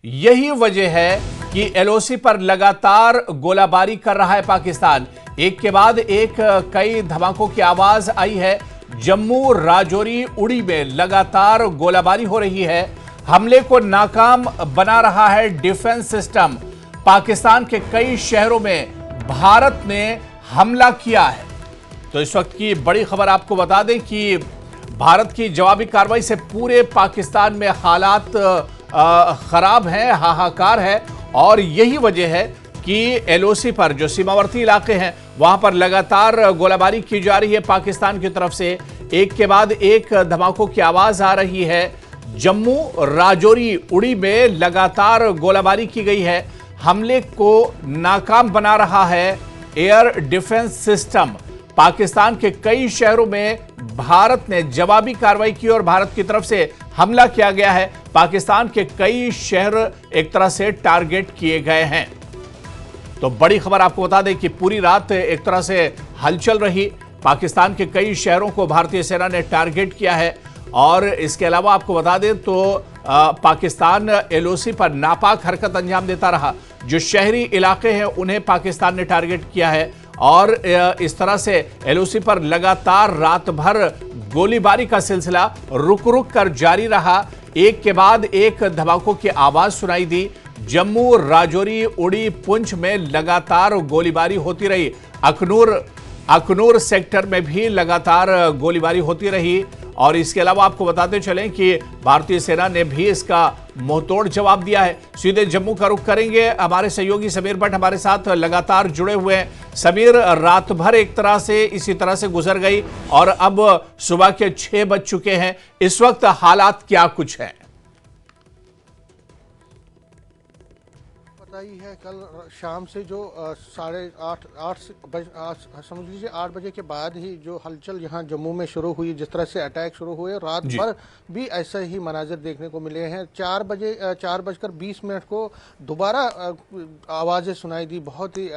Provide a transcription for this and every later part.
यही वजह है कि एलओसी पर लगातार गोलाबारी कर रहा है पाकिस्तान। एक के बाद एक कई धमाकों की आवाज आई है। जम्मू, राजौरी, उड़ी में लगातार गोलाबारी हो रही है। हमले को नाकाम बना रहा है डिफेंस सिस्टम। पाकिस्तान के कई शहरों में भारत ने हमला किया है। तो इस वक्त की बड़ी खबर आपको बता दें कि भारत की जवाबी कार्रवाई से पूरे पाकिस्तान में हालात खराब हैं, हाहाकार है। और यही वजह है कि एलओसी पर जो सीमावर्ती इलाके हैं वहां पर लगातार गोलाबारी की जा रही है पाकिस्तान की तरफ से। एक के बाद एक धमाकों की आवाज आ रही है। जम्मू, राजौरी, उड़ी में लगातार गोलाबारी की गई है। हमले को नाकाम बना रहा है एयर डिफेंस सिस्टम। पाकिस्तान के कई शहरों में भारत ने जवाबी कार्रवाई की और भारत की तरफ से हमला किया गया है। पाकिस्तान के कई शहर एक तरह से टारगेट किए गए हैं। तो बड़ी खबर आपको बता दें कि पूरी रात एक तरह से हलचल रही। पाकिस्तान के कई शहरों को भारतीय सेना ने टारगेट किया है। और इसके अलावा आपको बता दें तो पाकिस्तान एलओसी पर नापाक हरकत अंजाम देता रहा। जो शहरी इलाके हैं उन्हें पाकिस्तान ने टारगेट किया है और इस तरह से एलओसी पर लगातार रात भर गोलीबारी का सिलसिला रुक रुक कर जारी रहा। एक के बाद एक धमाकों की आवाज सुनाई दी। जम्मू, राजौरी, उड़ी, पुंछ में लगातार गोलीबारी होती रही। अखनूर सेक्टर में भी लगातार गोलीबारी होती रही। और इसके अलावा आपको बताते चलें कि भारतीय सेना ने भी इसका मुंहतोड़ जवाब दिया है। सीधे जम्मू का रुख करेंगे। हमारे सहयोगी समीर भट्ट हमारे साथ लगातार जुड़े हुए हैं। समीर, रात भर एक तरह से इसी तरह से गुजर गई और अब सुबह के 6 बज चुके हैं। इस वक्त हालात क्या कुछ है? ही है कल शाम से जो 8:30 समझ लीजिए 8 बजे के बाद ही जो हलचल यहाँ जम्मू में शुरू हुई, जिस तरह से अटैक शुरू हुए, रात भर भी ऐसे ही मनाजिर देखने को मिले हैं। 4:20 को दोबारा आवाज़ें सुनाई दी, बहुत ही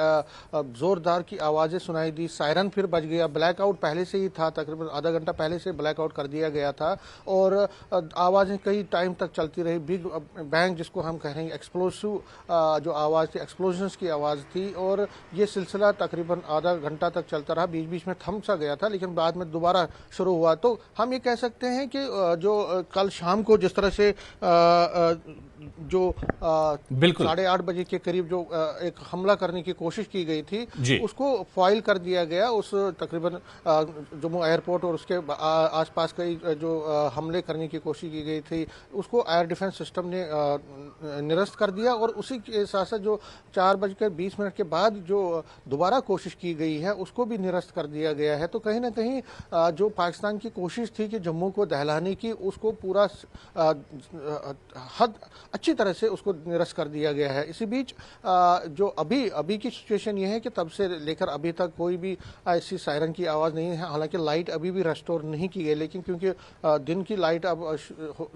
ज़ोरदार की आवाज़ें सुनाई दी। सायरन फिर बज गया। ब्लैकआउट पहले से ही था, तकरीबन आधा घंटा पहले से ब्लैकआउट कर दिया गया था और आवाज़ें कई टाइम तक चलती रही। बिग बैंग जिसको हम कह रहे हैं, एक्सप्लोसिव जो आवाज़ थी, एक्सप्लोजन्स की आवाज़ थी और ये सिलसिला तकरीबन आधा घंटा तक चलता रहा। बीच बीच में थम सा गया था लेकिन बाद में दोबारा शुरू हुआ। तो हम ये कह सकते हैं कि जो कल शाम को जिस तरह से जो 8:30 बजे के करीब जो एक हमला करने की कोशिश की गई थी उसको फॉइल कर दिया गया। उस तकरीबन जम्मू एयरपोर्ट और उसके आसपास कई जो हमले करने की कोशिश की गई थी उसको एयर डिफेंस सिस्टम ने निरस्त कर दिया। और उसी के साथ साथ जो 4:20 के बाद जो दोबारा कोशिश की गई है उसको भी निरस्त कर दिया गया है। तो कहीं ना कहीं जो पाकिस्तान की कोशिश थी कि जम्मू को दहलाने की, उसको पूरा हद अच्छी तरह से उसको निरस्त कर दिया गया है। इसी बीच जो अभी की सिचुएशन ये है कि तब से लेकर अभी तक कोई भी ऐसी सायरन की आवाज़ नहीं है। हालांकि लाइट अभी भी रेस्टोर नहीं की गई, लेकिन क्योंकि दिन की लाइट अब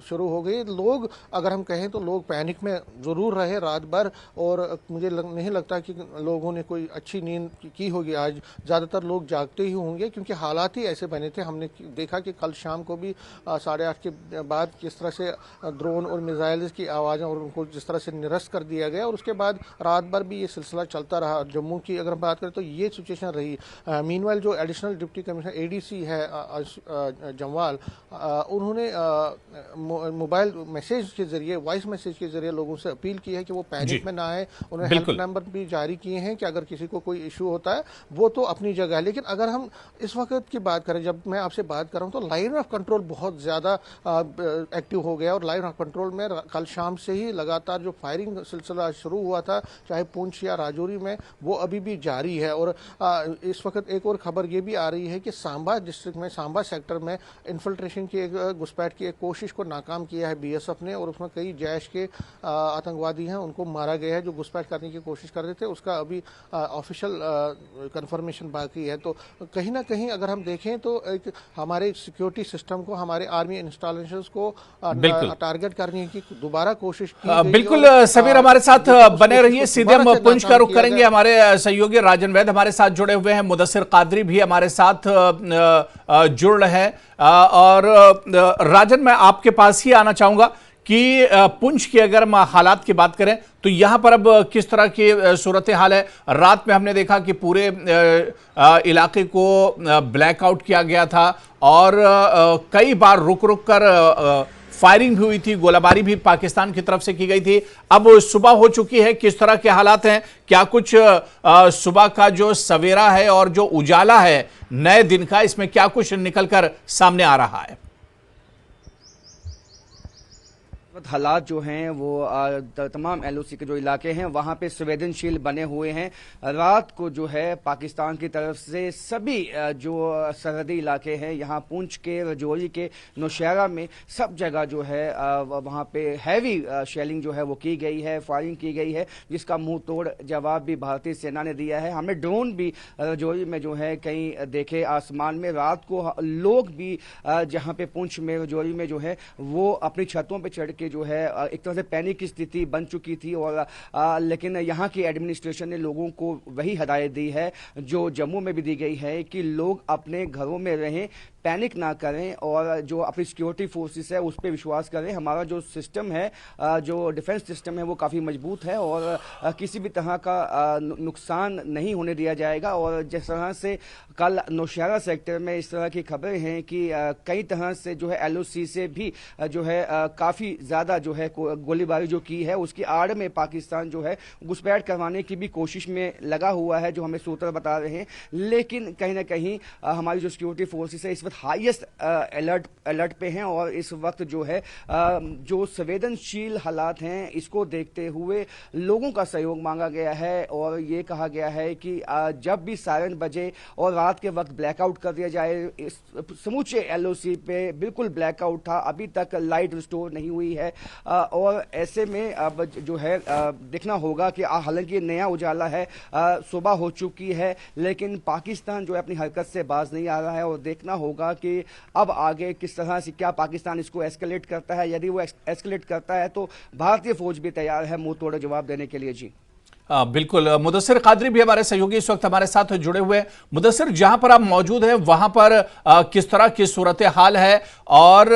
शुरू हो गई, लोग अगर हम कहें तो लोग पैनिक में ज़रूर रहे रात भर। और मुझे नहीं लगता कि लोगों ने कोई अच्छी नींद की होगी आज। ज़्यादातर लोग जागते ही होंगे क्योंकि हालात ही ऐसे बने थे। हमने देखा कि कल शाम को भी 8:30 के बाद किस तरह से ड्रोन और मिसाइल्स की आवाज़ें और उनको जिस तरह से निरस्त कर दिया गया और उसके बाद रात भर भी ये सिलसिला चलता रहा। जम्मू की अगर हम बात करें तो ये सिचुएशन रही। मीनवाइल जो एडिशनल डिप्टी कमिश्नर एडीसी है जमवाल, उन्होंने मोबाइल मैसेज के जरिए, वॉइस मैसेज के जरिए लोगों से अपील की है कि वो पैनिक में ना आए। उन्होंने हेल्प नंबर भी जारी किए हैं कि अगर किसी को कोई इशू होता है वो तो अपनी जगह है। लेकिन अगर हम इस वक्त की बात करें, जब मैं आपसे बात कर रहा हूं तो लाइन ऑफ कंट्रोल बहुत ज़्यादा एक्टिव हो गया और लाइन ऑफ कंट्रोल में कल शाम से ही लगातार जो फायरिंग सिलसिला शुरू हुआ था, चाहे पुंछ या राजौरी में, वो अभी भी जारी है। और इस वक्त एक और खबर ये भी आ रही है कि सांबा डिस्ट्रिक्ट में, सांबा सेक्टर में इन्फिल्ट्रेशन की घुसपैठ की एक कोशिश को नाकाम किया है बीएसएफ ने और उसमें कई जैश के आतंकवादी हैं उनको मारा गया है जो घुसपैठ करने की कोशिश कर रहे थे। उसका अभी ऑफिशियल कंफर्मेशन बाकी है। तो कहीं ना कहीं अगर हम देखें तो एक हमारे सिक्योरिटी सिस्टम को, हमारे आर्मी इंस्टॉलेशंस को टारगेट करने की दोबारा कोशिश की। बिल्कुल समीर, हमारे साथ बने रहिए। सीधे हम पुंछ का रुख करेंगे। हमारे सहयोगी राजन वैद हमारे साथ जुड़े हुए हैं, मुदस्सिर कादरी भी हमारे साथ जुड़ रहे हैं। और राजन, मैं आपके पास ही आना चाहूंगा कि पुंछ की अगर हम हालात की बात करें तो यहां पर अब किस तरह की सूरत हाल है? रात में हमने देखा कि पूरे इलाके को ब्लैकआउट किया गया था और कई बार रुक रुक कर फायरिंग भी हुई थी, गोलाबारी भी पाकिस्तान की तरफ से की गई थी। अब सुबह हो चुकी है, किस तरह के हालात हैं? क्या कुछ सुबह का जो सवेरा है और जो उजाला है नए दिन का, इसमें क्या कुछ निकलकर सामने आ रहा है? हालात जो हैं वो तमाम एलओसी के जो इलाके हैं वहां पे संवेदनशील बने हुए हैं। रात को जो है पाकिस्तान की तरफ से सभी जो सरहदी इलाके हैं, यहाँ पुंछ के, राजौरी के, नौशहरा में सब जगह जो है वहां पे हैवी शेलिंग जो है वो की गई है, फायरिंग की गई है, जिसका मुंह तोड़ जवाब भी भारतीय सेना ने दिया है। हमने ड्रोन भी राजौरी में जो है कहीं देखे आसमान में। रात को लोग भी जहाँ पे पुंछ में, राजौरी में जो है वो अपनी छतों पर चढ़ के जो है एक तरह से पैनिक की स्थिति बन चुकी थी और लेकिन यहाँ की एडमिनिस्ट्रेशन ने लोगों को वही हदायत दी है जो जम्मू में भी दी गई है कि लोग अपने घरों में रहें, पैनिक ना करें और जो अपनी सिक्योरिटी फोर्सेस है उस पर विश्वास करें। हमारा जो सिस्टम है, जो डिफेंस सिस्टम है वो काफ़ी मजबूत है और किसी भी तरह का नुकसान नहीं होने दिया जाएगा। और जिस तरह से कल नौशहरा सेक्टर में इस तरह की खबरें हैं कि कई तरह से जो है एलओसी से भी जो है काफ़ी ज़्यादा जो है गोलीबारी जो की है, उसकी आड़ में पाकिस्तान जो है घुसपैठ करवाने की भी कोशिश में लगा हुआ है, जो हमें सूत्र बता रहे हैं। लेकिन कहीं ना कहीं हमारी जो सिक्योरिटी फोर्सेस है इस वक्त हाईएस्ट अलर्ट पे हैं और इस वक्त जो है जो संवेदनशील हालात हैं इसको देखते हुए लोगों का सहयोग मांगा गया है और ये कहा गया है कि जब भी सायरन बजे और रात के वक्त ब्लैकआउट कर दिया जाए। इस समूचे एलओसी पे बिल्कुल ब्लैकआउट था, अभी तक लाइट रिस्टोर नहीं हुई है और ऐसे में अब जो है देखना होगा कि हालांकि नया उजाला है, सुबह हो चुकी है, लेकिन पाकिस्तान जो है अपनी हरकत से बाज नहीं आ रहा है और देखना होगा कि अब आगे किस तरह से क्या पाकिस्तान इसको एस्केलेट करता है। यदि वो एस्केलेट करता है तो भारतीय फौज भी तैयार है मुंह तोड़ जवाब देने के लिए। जी बिल्कुल। मुदस्सिर कादरी भी हमारे सहयोगी इस वक्त हमारे साथ जुड़े हुए हैं। मुदस्सिर, जहां पर आप मौजूद हैं वहां पर किस तरह की सूरत हाल है और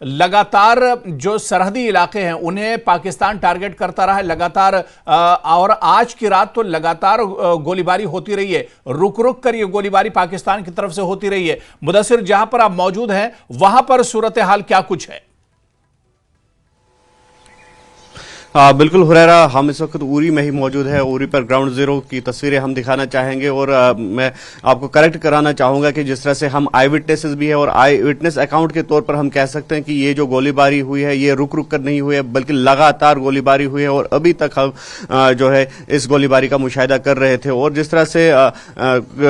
लगातार जो सरहदी इलाके हैं उन्हें पाकिस्तान टारगेट करता रहा है लगातार और आज की रात तो लगातार गोलीबारी होती रही है, रुक रुक कर ये गोलीबारी पाकिस्तान की तरफ से होती रही है। मुदस्सिर, जहां पर आप मौजूद हैं वहां पर सूरत हाल क्या कुछ है? बिल्कुल हुरैरा, हम इस वक्त उरी में ही मौजूद है। उरी पर ग्राउंड जीरो की तस्वीरें हम दिखाना चाहेंगे और मैं आपको करेक्ट कराना चाहूंगा कि जिस तरह से हम आई विटनेसेस भी है और आई विटनेस अकाउंट के तौर पर हम कह सकते हैं कि ये जो गोलीबारी हुई है ये रुक रुक कर नहीं हुई है बल्कि लगातार गोलीबारी हुई है और अभी तक हम जो है इस गोलीबारी का मुशाहिदा कर रहे थे। और जिस तरह से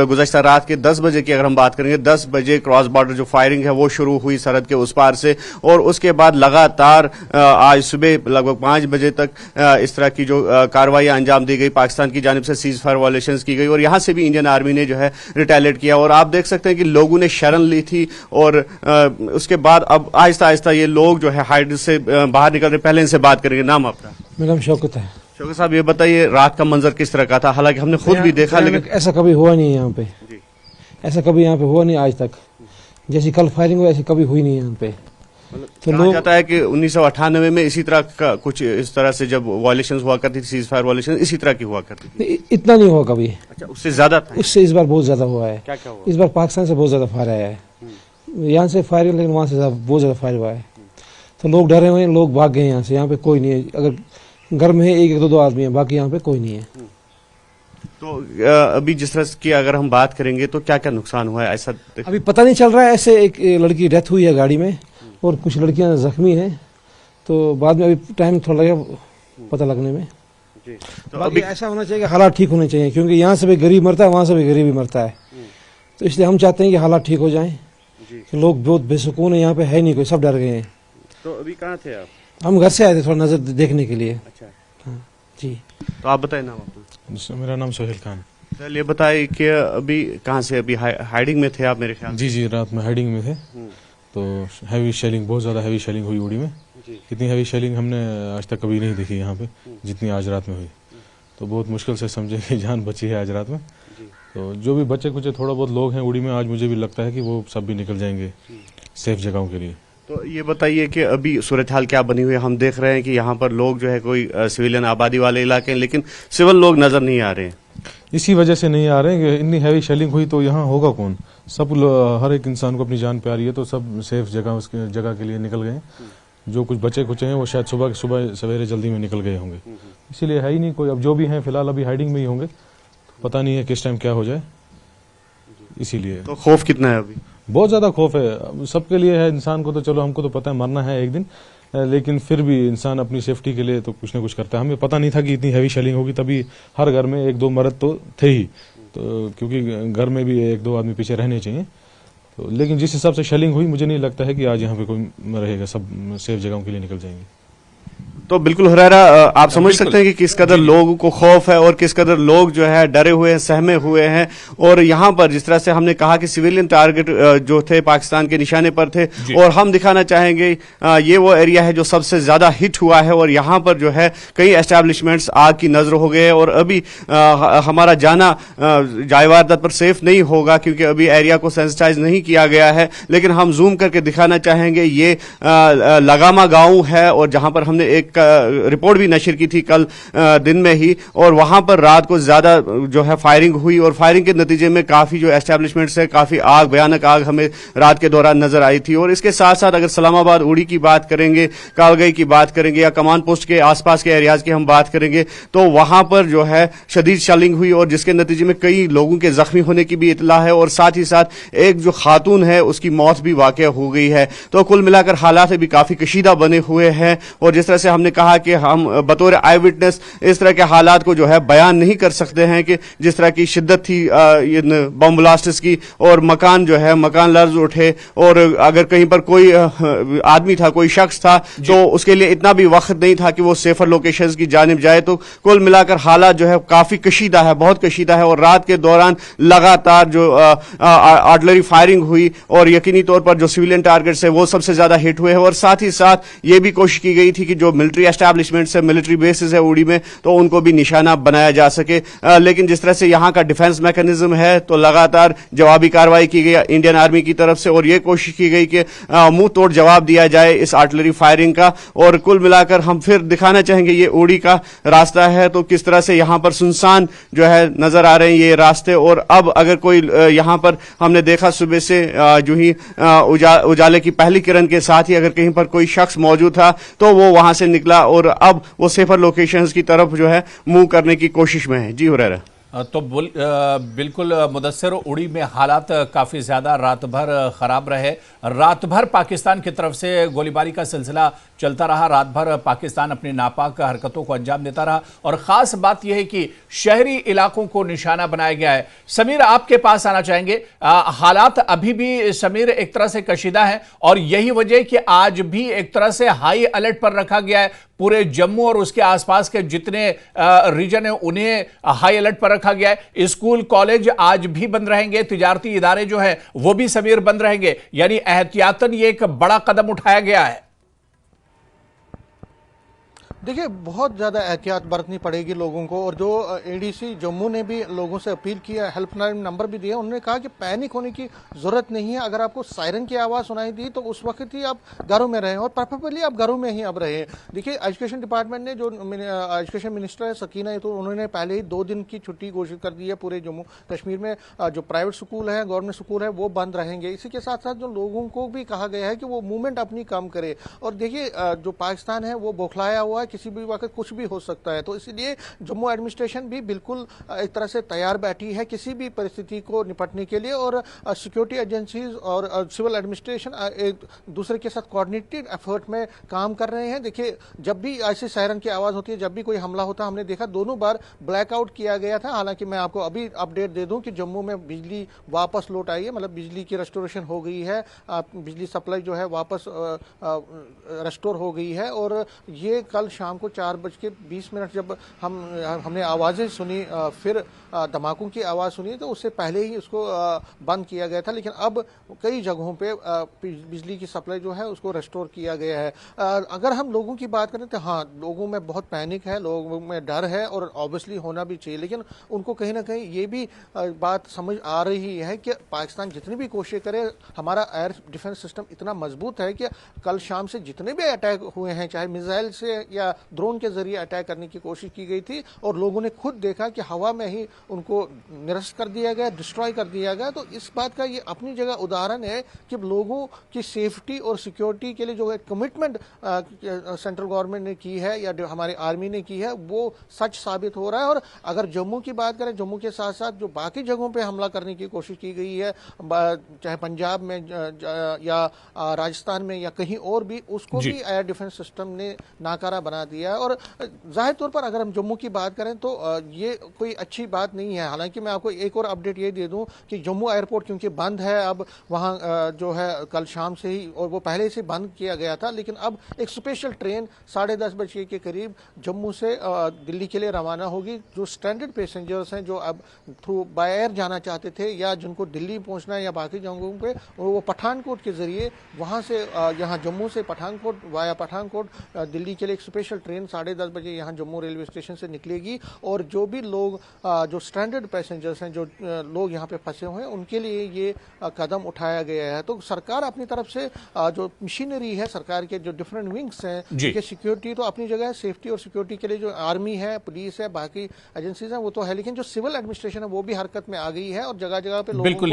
गुज़श्ता रात के 10 बजे की अगर हम बात करेंगे, 10 बजे क्रॉस बॉर्डर जो फायरिंग है वो शुरू हुई सरहद के उस पार से और उसके बाद लगातार आज सुबह लगभग 5 बजे तक इस तरह की जो कार्रवाइयां अंजाम दी गई, पाकिस्तान की जानिब से सीज फायर वायलेशंस की गई और यहां से भी इंडियन आर्मी ने जो है रिटेलिएट किया। और आप देख सकते हैं कि लोगों ने शरण ली थी और उसके बाद अब आहिस्ता आहिस्ता ये लोग जो है हाइड से बाहर निकल रहे। पहले इनसे बात करेंगे। नाम आपका? मेरा नाम शौकत है। शौकत साहब, ये बताइए रात का मंजर किस तरह का था? हालांकि हमने खुद भी देखा लेकिन ऐसा कभी हुआ नहीं है यहाँ पे। ऐसा कभी यहाँ पे हुआ नहीं आज तक, जैसी कल फायरिंग हुई ऐसी कभी हुई नहीं यहाँ पे। तो लोग जाता है कि 1998 में इसी तरह का कुछ इस तरह से जब वायलेशंस हुआ करती थी, सीज फायर वायलेशन इसी तरह की हुआ करती थी। इतना नहीं हुआ कभी। अच्छा, उससे ज्यादा था? उससे इस बार बहुत ज्यादा हुआ है। क्या क्या हुआ? इस बार पाकिस्तान से बहुत ज्यादा फायर आया है। यहाँ से फायर, लेकिन वहाँ से बहुत ज्यादा फायर हुआ है। तो लोग डरे हुए हैं, लोग भाग गए यहाँ से। यहाँ पे कोई नहीं है, अगर घर में है एक दो आदमी है, बाकी यहाँ पे कोई नहीं है। तो अभी जिस तरह की अगर हम बात करेंगे तो क्या क्या नुकसान हुआ है ऐसा अभी पता नहीं चल रहा है। ऐसे एक लड़की डेथ हुई है गाड़ी में और कुछ लड़कियां जख्मी हैं, तो बाद में अभी टाइम थोड़ा लगेगा पता लगने में। तो अभी ऐसा होना चाहिए कि हालात ठीक होने चाहिए, क्योंकि यहाँ से भी गरीब मरता है, वहाँ से भी गरीब ही मरता है। तो इसलिए हम चाहते हैं कि हालात ठीक हो जाएं। कि लोग बहुत बेसुकून है, यहाँ पे है नहीं कोई, सब डर गए हैं। तो अभी कहाँ थे आप? हम घर से आए थे थोड़ा नजर देखने के लिए। अच्छा, हाँ जी। तो आप बताए नाम अपना? मेरा नाम सोहेल खान। चलिए बताइए कि अभी कहाँ से, अभी हाइडिंग में थे आप मेरे ख्याल? जी, रात में हाइडिंग में थे। तो हैवी शेलिंग, बहुत ज़्यादा हैवी शेलिंग हुई उड़ी में। इतनी हैवी शेलिंग हमने आज तक कभी नहीं देखी यहाँ पे जितनी आज रात में हुई। तो बहुत मुश्किल से समझे कि जान बची है आज रात में। तो जो भी बच्चे कुछ थोड़ा बहुत लोग हैं उड़ी में, आज मुझे भी लगता है कि वो सब भी निकल जाएंगे सेफ जगहों के लिए। तो ये बताइए कि अभी सूरत हाल क्या बनी हुई है। हम देख रहे हैं कि यहाँ पर लोग जो है कोई सिविलियन आबादी वाले इलाके हैं, लेकिन सिविल लोग नजर नहीं आ रहे हैं। इसी वजह से नहीं आ रहे हैं कि इतनी हैवी शेलिंग हुई तो यहाँ होगा कौन। सब हर एक इंसान को अपनी जान प्यारी है, तो सब सेफ जगह उसके जगह के लिए निकल गए हैं। जो कुछ बचे कुचे हैं वो शायद सुबह सवेरे जल्दी में निकल गए होंगे, इसीलिए है ही नहीं कोई। अब जो भी हैं फिलहाल अभी हाइडिंग में ही होंगे, पता नहीं है किस टाइम क्या हो जाए, इसीलिए। तो खौफ कितना है अभी? बहुत ज्यादा खौफ है, अब सबके लिए है। इंसान को तो चलो हमको तो पता है मरना है एक दिन, लेकिन फिर भी इंसान अपनी सेफ्टी के लिए तो कुछ ना कुछ करता है। हमें पता नहीं था कि इतनी हैवी शेलिंग होगी, तभी हर घर में 1-2 मर्द तो थे ही, तो क्योंकि घर में भी 1-2 आदमी पीछे रहने चाहिए। तो लेकिन जिस हिसाब से शेलिंग हुई, मुझे नहीं लगता है कि आज यहाँ पे कोई रहेगा, सब सेफ जगहों के लिए निकल जाएंगे। तो बिल्कुल हुरैरा, आप समझ सकते हैं कि किस कदर लोगों को खौफ है और किस कदर लोग जो है डरे हुए हैं, सहमे हुए हैं। और यहाँ पर जिस तरह से हमने कहा कि सिविलियन टारगेट जो थे पाकिस्तान के निशाने पर थे, और हम दिखाना चाहेंगे ये वो एरिया है जो सबसे ज्यादा हिट हुआ है, और यहाँ पर जो है कई एस्टैब्लिशमेंट्स आग की नजर हो गए। और अभी हमारा जाना जाय वारदात पर सेफ नहीं होगा, क्योंकि अभी एरिया को सेंसिटाइज नहीं किया गया है। लेकिन हम जूम करके दिखाना चाहेंगे, ये लगामा गांव है, और जहां पर हमने एक रिपोर्ट भी नशर की थी कल दिन में ही, और वहां पर रात को ज्यादा जो है फायरिंग हुई, और फायरिंग के नतीजे में काफी जो एस्टैब्लिशमेंट्स है, काफी आग, भयानक आग हमें रात के दौरान नजर आई थी। और इसके साथ साथ अगर सलामाबाद उड़ी की बात करेंगे, कालगई की बात करेंगे, या कमान पोस्ट के आसपास के एरियाज की हम बात करेंगे, तो वहां पर जो है शदीद शेलिंग हुई, और जिसके नतीजे में कई लोगों के जख्मी होने की भी इतला है, और साथ ही साथ एक जो खातून है उसकी मौत भी वाकया हो गई है। तो कुल मिलाकर हालात अभी काफी कशीदा बने हुए हैं, और जिस तरह से हमने कहा कि हम बतौर आई विटनेस इस तरह के हालात को जो है बयान नहीं कर सकते हैं कि जिस तरह की शिद्दत थी इन बम ब्लास्ट्स की, और मकान जो है मकान लर्ज उठे, और अगर कहीं पर कोई आदमी था, कोई शख्स था, तो उसके लिए इतना भी वक्त नहीं था कि वो सेफर लोकेशंस की जानिब जाए। तो कुल मिलाकर हालात जो है काफी कशीदा है, बहुत कशीदा है। और रात के दौरान लगातार जो आर्टिलरी फायरिंग हुई, और यकीनी तौर पर जो सिविलियन टारगेट्स है वो सबसे ज्यादा हिट हुए हैं। और साथ ही साथ ये भी कोशिश की गई थी कि जो मिलिट्री एस्टैब्लिशमेंट्स है, मिलिट्री बेसिस है उड़ी में, तो उनको भी निशाना बनाया जा सके। लेकिन जिस तरह से यहाँ का डिफेंस मैकेनिज्म है, तो लगातार जवाबी कार्रवाई की गई इंडियन आर्मी की तरफ से, और ये कोशिश की गई कि मुंह तोड़ जवाब दिया जाए इस आर्टिलरी फायरिंग का। और कुल मिलाकर हम फिर दिखाना चाहेंगे, ये उड़ी का रास्ता है, तो किस तरह से यहाँ पर सुनसान जो है नजर आ रहे हैं ये रास्ते। और अब अगर कोई यहाँ पर हमने देखा सुबह से जो ही उजाले की पहली किरण के साथ ही अगर कहीं पर कोई शख्स मौजूद था, तो वो वहां से निकला, और अब वो सेफर लोकेशंस की तरफ जो है मूव करने की कोशिश में है। जी हुरैरा। तो बिल्कुल मुदस्सिर, उड़ी में हालात काफ़ी ज़्यादा रात भर ख़राब रहे। रात भर पाकिस्तान की तरफ से गोलीबारी का सिलसिला चलता रहा, रात भर पाकिस्तान अपनी नापाक हरकतों को अंजाम देता रहा, और ख़ास बात यह है कि शहरी इलाकों को निशाना बनाया गया है। समीर, आपके पास आना चाहेंगे। हालात अभी भी समीर एक तरह से कशीदा है, और यही वजह कि आज भी एक तरह से हाई अलर्ट पर रखा गया है। पूरे जम्मू और उसके आसपास के जितने रीजन है उन्हें हाई अलर्ट पर रखा गया है। स्कूल कॉलेज आज भी बंद रहेंगे, तिजारती इदारे जो है वो भी समीर बंद रहेंगे, यानी एहतियातन ये एक बड़ा कदम उठाया गया है। देखिए, बहुत ज़्यादा एहतियात बरतनी पड़ेगी लोगों को, और जो एडीसी जम्मू ने भी लोगों से अपील की है, हेल्पलाइन नंबर भी दिया, उन्होंने कहा कि पैनिक होने की ज़रूरत नहीं है। अगर आपको सायरन की आवाज़ सुनाई दी तो उस वक्त ही आप घरों में रहें, और प्रेफरेबली आप घरों में ही अब रहें। देखिए, एजुकेशन डिपार्टमेंट ने, जो एजुकेशन मिनिस्टर है सकीना है, तो उन्होंने पहले ही 2 दिन की छुट्टी घोषित कर दी है पूरे जम्मू कश्मीर में। जो प्राइवेट स्कूल है, गवर्नमेंट स्कूल है, वो बंद रहेंगे। इसी के साथ साथ जो लोगों को भी कहा गया है कि वो मूवमेंट अपनी कम करे। और देखिए, जो पाकिस्तान है वो बौखलाया हुआ है, किसी भी वक्त कुछ भी हो सकता है, तो इसलिए जम्मू एडमिनिस्ट्रेशन भी बिल्कुल एक तरह से तैयार बैठी है किसी भी परिस्थिति को निपटने के लिए। और सिक्योरिटी एजेंसीज और सिविल एडमिनिस्ट्रेशन एक दूसरे के साथ कोऑर्डिनेटेड एफर्ट में काम कर रहे हैं। देखिए, जब भी ऐसी सायरन की आवाज़ होती है, जब भी कोई हमला होता है, हमने देखा 2 बार ब्लैकआउट किया गया था। हालांकि मैं आपको अभी अपडेट दे दूं कि जम्मू में बिजली वापस लौट आई है, मतलब बिजली की रेस्टोरेशन हो गई है, बिजली सप्लाई जो है वापस रेस्टोर हो गई है। और ये कल शाम शाम को 4:20 जब हमने आवाज़ें सुनी, फिर धमाकों की आवाज़ सुनी, तो उससे पहले ही उसको बंद किया गया था। लेकिन अब कई जगहों पे बिजली की सप्लाई जो है उसको रेस्टोर किया गया है। अगर हम लोगों की बात करें तो हाँ, लोगों में बहुत पैनिक है, लोगों में डर है और ऑब्वियसली होना भी चाहिए। लेकिन उनको कहीं ना कहीं ये भी बात समझ आ रही है कि पाकिस्तान जितनी भी कोशिश करे, हमारा एयर डिफेंस सिस्टम इतना मजबूत है कि कल शाम से जितने भी अटैक हुए हैं, चाहे मिसाइल से या ड्रोन के जरिए अटैक करने की कोशिश की गई थी और लोगों ने खुद देखा कि हवा में ही उनको निरस्त कर दिया गया, डिस्ट्रॉय कर दिया गया। तो इस बात का ये अपनी जगह उदाहरण है कि लोगों की सेफ्टी और सिक्योरिटी के लिए जो है कमिटमेंट सेंट्रल गवर्नमेंट ने की है या हमारी आर्मी ने की है, वो सच साबित हो रहा है। और अगर जम्मू की बात करें, जम्मू के साथ साथ जो बाकी जगहों पे हमला करने की कोशिश की गई है, चाहे पंजाब में या राजस्थान में या कहीं और भी, उसको भी एयर डिफेंस सिस्टम ने नाकारा बना दिया है। और जाहिर तौर पर अगर हम जम्मू की बात करें तो ये कोई अच्छी बात नहीं है। हालांकि मैं आपको एक और अपडेट ये दे दूं कि जम्मू एयरपोर्ट क्योंकि बंद है, अब वहां जो है कल शाम से ही, और वो पहले से बंद किया गया था, लेकिन अब एक स्पेशल ट्रेन 10:30 बजे के करीब जम्मू से दिल्ली के लिए रवाना होगी। जो स्टैंडर्ड पैसेंजर्स हैं जो अब थ्रू बाय एयर जाना चाहते थे या जिनको दिल्ली पहुंचना है या बाकी जगहों पे, वो पठानकोट के जरिए वहां से यहाँ जम्मू से पठानकोट वाया पठानकोट दिल्ली के लिए एक स्पेशल ट्रेन 10:30 बजे यहाँ जम्मू रेलवे स्टेशन से निकलेगी। और जो भी लोग जो स्टैंडर्ड पैसेंजर्स हैं, जो लोग यहाँ पे फंसे हुए हैं, उनके लिए ये कदम उठाया गया है। तो सरकार अपनी तरफ से जो मशीनरी है, सरकार के जो डिफरेंट विंग्स हैं, कि सिक्योरिटी तो अपनी जगह है, सेफ्टी और सिक्योरिटी के लिए जो आर्मी है, पुलिस है, बाकी एजेंसीज हैं, वो तो है, लेकिन जो सिविल एडमिनिस्ट्रेशन है वो भी हरकत में आ गई है और जगह जगह पे लोगों को